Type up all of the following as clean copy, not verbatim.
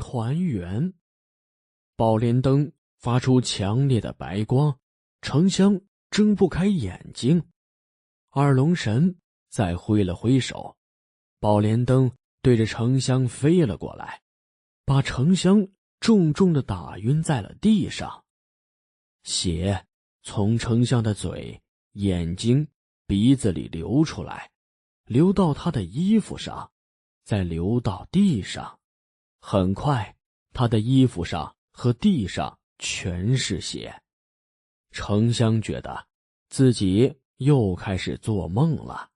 团圆。宝莲灯发出强烈的白光，城乡睁不开眼睛。二龙神再挥了挥手，宝莲灯对着城乡飞了过来，把城乡重重地打晕在了地上。血从丞相的嘴、眼睛、鼻子里流出来，流到他的衣服上，再流到地上。很快，他的衣服上和地上全是血。丞相觉得自己又开始做梦了。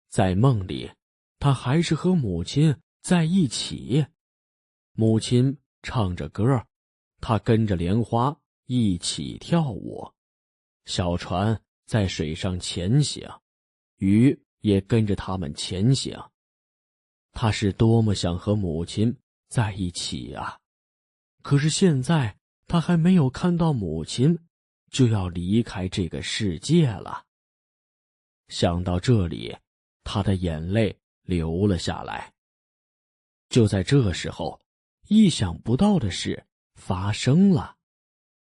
在梦里，他还是和母亲在一起。母亲唱着歌，他跟着莲花一起跳舞。小船在水上前行，鱼也跟着他们前行。他是多么想和母亲在一起啊！可是现在他还没有看到母亲，就要离开这个世界了。想到这里，他的眼泪流了下来。就在这时候，意想不到的事发生了，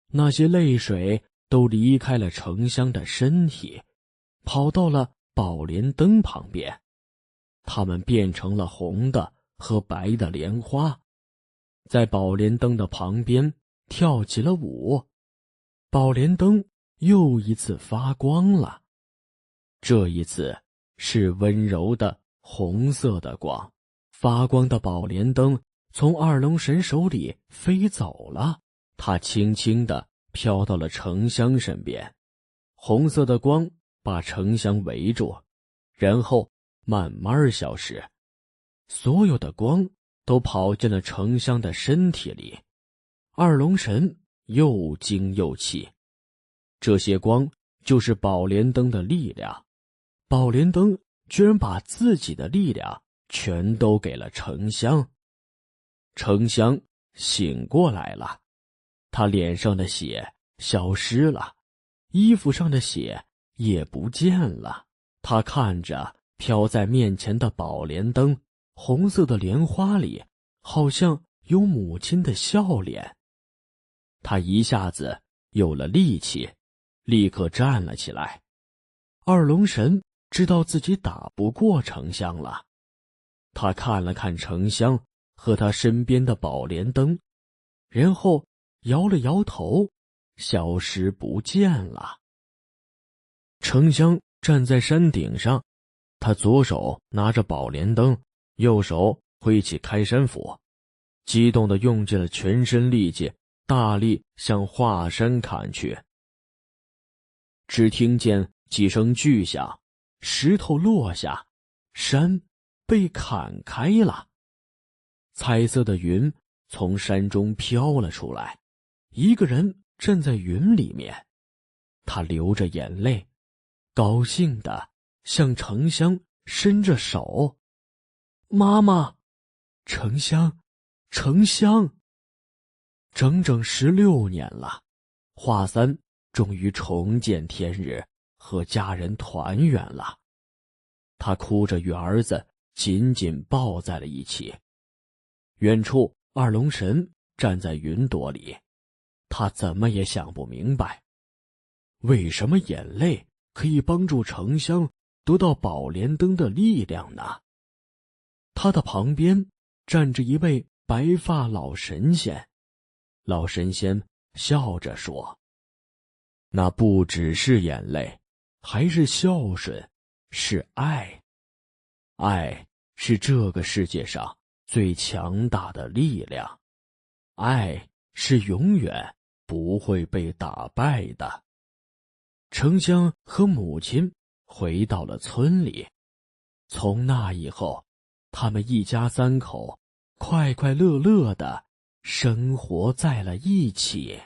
那些泪水都离开了丞相的身体，跑到了宝莲灯旁边，它们变成了红的和白的莲花，在宝莲灯的旁边跳起了舞。宝莲灯又一次发光了，这一次是温柔的红色的光。发光的宝莲灯从二龙神手里飞走了，它轻轻地飘到了丞相身边，红色的光把丞相围住，然后慢慢消失。所有的光都跑进了丞相的身体里。二龙神又惊又气，这些光就是宝莲灯的力量。宝莲灯居然把自己的力量全都给了丞相。丞相醒过来了，他脸上的血消失了，衣服上的血也不见了。他看着飘在面前的宝莲灯，红色的莲花里好像有母亲的笑脸。他一下子有了力气，立刻站了起来。二龙神知道自己打不过丞相了，他看了看丞相和他身边的宝莲灯，然后摇了摇头，消失不见了。丞相站在山顶上，他左手拿着宝莲灯，右手挥起开山斧，激动地用尽了全身力气，大力向华山砍去。只听见几声巨响，石头落下，山被砍开了。彩色的云从山中飘了出来，一个人站在云里面，他流着眼泪，高兴地向丞相伸着手。妈妈，丞相，丞相。整整16年了，华三终于重见天日，和家人团圆了。他哭着与儿子紧紧抱在了一起。远处二龙神站在云朵里，他怎么也想不明白，为什么眼泪可以帮助丞相得到宝莲灯的力量呢？他的旁边站着一位白发老神仙，老神仙笑着说：“那不只是眼泪，还是孝顺，是爱。爱是这个世界上最强大的力量，爱是永远不会被打败的。”丞相和母亲回到了村里，从那以后，他们一家3口快快乐乐地生活在了一起。